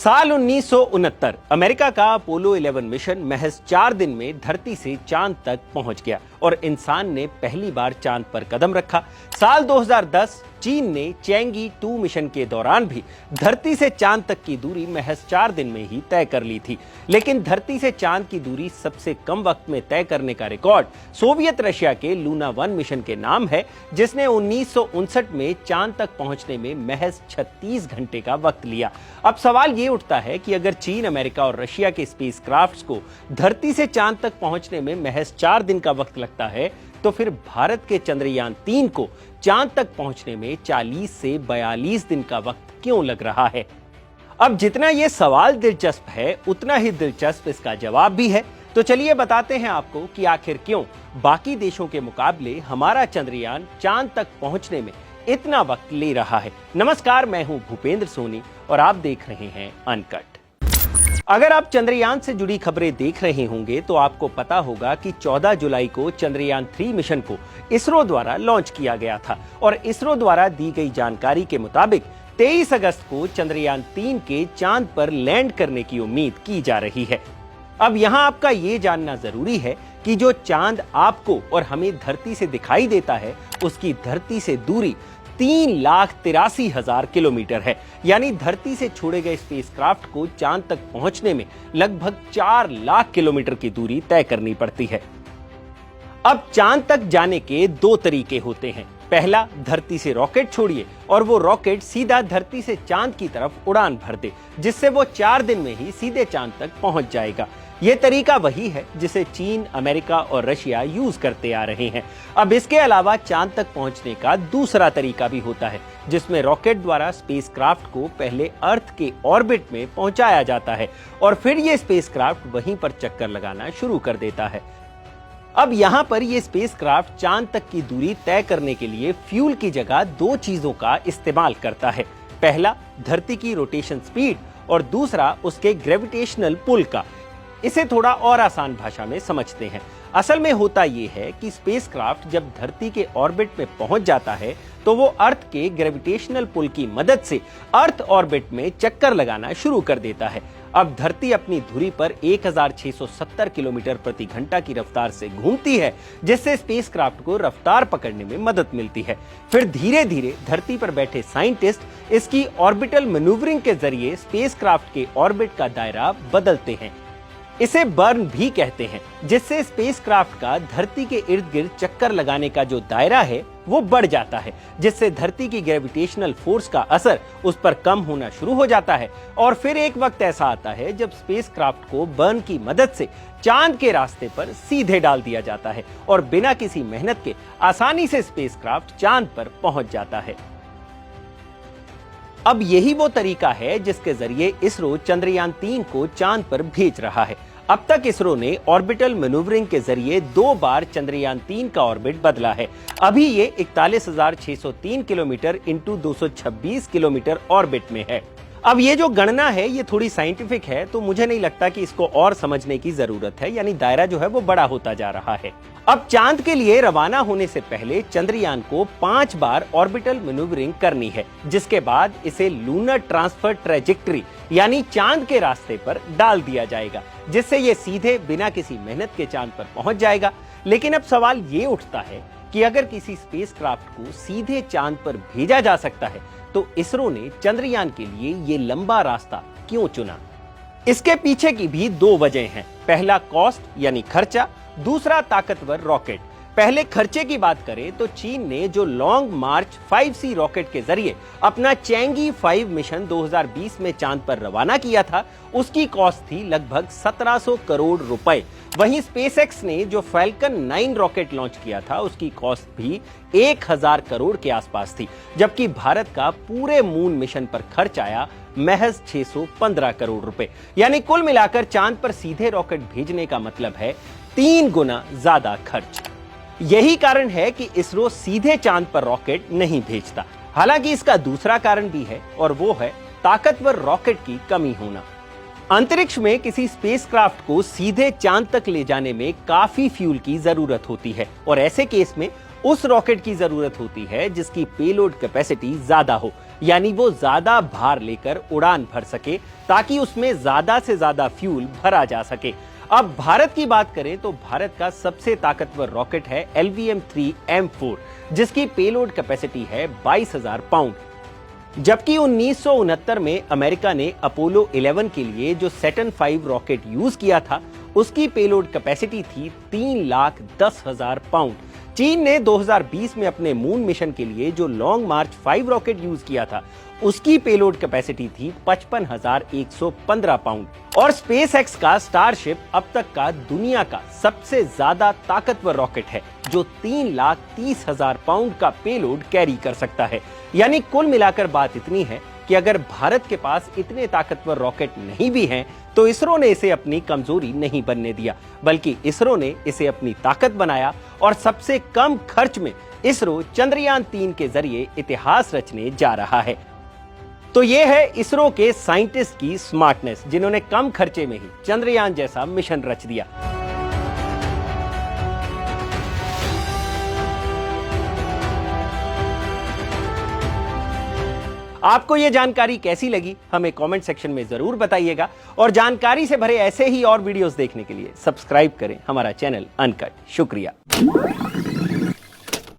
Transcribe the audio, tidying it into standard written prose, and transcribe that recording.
साल 1969 अमेरिका का Apollo 11 mission महज 4 दिन में धरती से चांद तक पहुंच गया और इंसान ने पहली बार चांद पर कदम रखा। साल 2010 चीन ने चैंगी 2 मिशन के दौरान भी धरती से चांद तक की दूरी महज 4 दिन में ही तय कर ली थी। लेकिन धरती से चांद की दूरी सबसे कम वक्त में तय करने का रिकॉर्ड सोवियत रशिया के लूना 1 मिशन के नाम है, जिसने 1959 में चांद तक पहुंचने में महज 36 घंटे का वक्त लिया। अब सवाल ये उठता है कि अगर चीन, अमेरिका और रशिया के स्पेसक्राफ्ट्स को धरती से चांद तक पहुंचने में महज 4 दिन का वक्त लगता है, तो फिर भारत के चंद्रयान 3 को चांद तक पहुंचने में 40 से 42 दिन का वक्त क्यों लग रहा है? अब जितना यह सवाल दिलचस्प है, उतना ही दिलचस्प इसका जवाब भी है। तो चलिए बताते हैं आपको कि आखिर क्यों बाकी देशों के मुकाबले हमारा चंद्रयान चांद तक पहुंचने में इतना वक्त ले रहा है। नमस्कार, मैं हूं भूपेंद्र सोनी और आप देख रहे हैं अनकट। अगर आप चंद्रयान से जुड़ी खबरें देख रहे होंगे तो आपको पता होगा कि 14 जुलाई को चंद्रयान 3 मिशन को इसरो द्वारा लॉन्च किया गया था और इसरो द्वारा दी गई जानकारी के मुताबिक 23 अगस्त को चंद्रयान 3 के चांद पर लैंड करने की उम्मीद की जा रही है। अब यहां आपका ये जानना जरूरी है कि जो चांद आपको और हमें धरती से दिखाई देता है, उसकी धरती से दूरी 3,83,000 किलोमीटर है। यानी धरती से छोड़े गए स्पेसक्राफ्ट को चांद तक पहुंचने में लगभग 4 लाख किलोमीटर की दूरी तय करनी पड़ती है। अब चांद तक जाने के 2 तरीके होते हैं। पहला, धरती से रॉकेट छोड़िए और वो रॉकेट सीधा धरती से चांद की तरफ उड़ान भर दे, जिससे वो 4 दिन में ही सीधे चांद तक पहुंच जाएगा। ये तरीका वही है जिसे चीन, अमेरिका और रशिया यूज करते आ रहे हैं। अब इसके अलावा चांद तक पहुंचने का दूसरा तरीका भी होता है, जिसमें रॉकेट द्वारा स्पेसक्राफ्ट को पहले अर्थ के ऑर्बिट में पहुंचाया जाता है और फिर ये स्पेसक्राफ्ट वहीं पर चक्कर लगाना शुरू कर देता है। अब यहां पर ये स्पेसक्राफ्ट चांद तक की दूरी तय करने के लिए फ्यूल की जगह 2 चीजों का इस्तेमाल करता है। पहला, धरती की रोटेशन स्पीड और दूसरा उसके ग्रेविटेशनल पुल का। इसे थोड़ा और आसान भाषा में समझते हैं। असल में होता यह है कि स्पेसक्राफ्ट जब धरती के ऑर्बिट में पहुंच जाता है तो वो अर्थ के ग्रेविटेशनल पुल की मदद से अर्थ ऑर्बिट में चक्कर लगाना शुरू कर देता है। अब धरती अपनी धुरी पर 1670 किलोमीटर प्रति घंटा की रफ्तार से घूमती है, जिससे स्पेसक्राफ्ट को रफ्तार पकड़ने में मदद मिलती है। फिर धीरे धीरे धरती पर बैठे साइंटिस्ट इसकी ऑर्बिटल मैन्यूवरिंग के जरिए स्पेसक्राफ्ट के ऑर्बिट का दायरा बदलते हैं। इसे बर्न भी कहते हैं, जिससे स्पेसक्राफ्ट का धरती के इर्द गिर्द चक्कर लगाने का जो दायरा है वो बढ़ जाता है, जिससे धरती की ग्रेविटेशनल फोर्स का असर उस पर कम होना शुरू हो जाता है। और फिर एक वक्त ऐसा आता है जब स्पेसक्राफ्ट को बर्न की मदद से चांद के रास्ते पर सीधे डाल दिया जाता है और बिना किसी मेहनत के आसानी से स्पेसक्राफ्ट चांद पर पहुंच जाता है। अब यही वो तरीका है जिसके जरिए इसरो चंद्रयान 3 को चांद पर भेज रहा है। अब तक इसरो ने ऑर्बिटल मैन्यूवरिंग के जरिए 2 बार चंद्रयान 3 का ऑर्बिट बदला है। अभी ये 41,603 किलोमीटर इंटू 226 किलोमीटर ऑर्बिट में है। अब ये जो गणना है ये थोड़ी साइंटिफिक है, तो मुझे नहीं लगता कि इसको और समझने की जरूरत है। यानी दायरा जो है वो बड़ा होता जा रहा है। अब चांद के लिए रवाना होने से पहले चंद्रयान को 5 बार ऑर्बिटल मैन्यूवरिंग करनी है, जिसके बाद इसे लूनर ट्रांसफर ट्रैजेक्टरी यानी चांद के रास्ते पर डाल दिया जाएगा, जिससे ये सीधे बिना किसी मेहनत के चांद पर पहुंच जाएगा। लेकिन अब सवाल ये उठता है कि अगर किसी स्पेसक्राफ्ट को सीधे चांद पर भेजा जा सकता है तो इसरो ने चंद्रयान के लिए ये लंबा रास्ता क्यों चुना? इसके पीछे की भी 2 वजह हैं। पहला, कॉस्ट यानी खर्चा, दूसरा ताकतवर रॉकेट। पहले खर्चे की बात करें तो चीन ने जो लॉन्ग मार्च 5C रॉकेट के जरिए अपना चैंगी 5 मिशन 2020 में चांद पर रवाना किया था, उसकी कॉस्ट थी लगभग 1700 करोड़ रुपए। वहीं स्पेसएक्स ने जो फैल्कन 9 रॉकेट लॉन्च किया था, उसकी कॉस्ट भी 1000 करोड़ के आसपास थी, जबकि भारत का पूरे मून मिशन पर खर्च आया महज 615 करोड़ रुपए। यानी कुल मिलाकर चांद पर सीधे रॉकेट भेजने का मतलब है 3 गुना ज्यादा खर्च। यही कारण है कि इसरो सीधे चांद पर रॉकेट नहीं भेजता। हालांकि इसका दूसरा कारण भी है और वो है ताकतवर रॉकेट की कमी होना। अंतरिक्ष में किसी स्पेसक्राफ्ट को सीधे चांद तक ले जाने में काफी फ्यूल की जरूरत होती है और ऐसे केस में उस रॉकेट की जरूरत होती है जिसकी पेलोड कैपेसिटी ज्यादा हो। यानी वो ज्यादा भार लेकर उड़ान भर सके ताकि उसमें ज्यादा से ज्यादा फ्यूल भरा जा सके। अब भारत की बात करें तो भारत का सबसे ताकतवर रॉकेट है LVM-3M4, जिसकी पेलोड कैपेसिटी है 22,000 पाउंड। जबकि 1969 में अमेरिका ने अपोलो 11 के लिए जो सैटर्न 5 रॉकेट यूज किया था, उसकी पेलोड कैपेसिटी थी 3,10,000 पाउंड। चीन ने 2020 में अपने मून मिशन के लिए जो लॉन्ग मार्च 5 रॉकेट यूज किया था, उसकी पेलोड कैपेसिटी थी 55,115 पाउंड। और स्पेसएक्स का स्टारशिप अब तक का दुनिया का सबसे ज्यादा ताकतवर रॉकेट है, जो 3,30,000 पाउंड का पेलोड कैरी कर सकता है। यानी कुल मिलाकर बात इतनी है कि अगर भारत के पास इतने ताकतवर रॉकेट नहीं भी हैं, तो इसरो ने इसे अपनी कमजोरी नहीं बनने दिया, बल्कि इसरो ने इसे अपनी ताकत बनाया और सबसे कम खर्च में इसरो चंद्रयान 3 के जरिए इतिहास रचने जा रहा है। तो यह है इसरो के साइंटिस्ट की स्मार्टनेस, जिन्होंने कम खर्चे में ही चंद्रयान जैसा मिशन रच दिया। आपको यह जानकारी कैसी लगी, हमें कमेंट सेक्शन में जरूर बताइएगा। और जानकारी से भरे ऐसे ही और वीडियोस देखने के लिए सब्सक्राइब करें हमारा चैनल अनकट। शुक्रिया।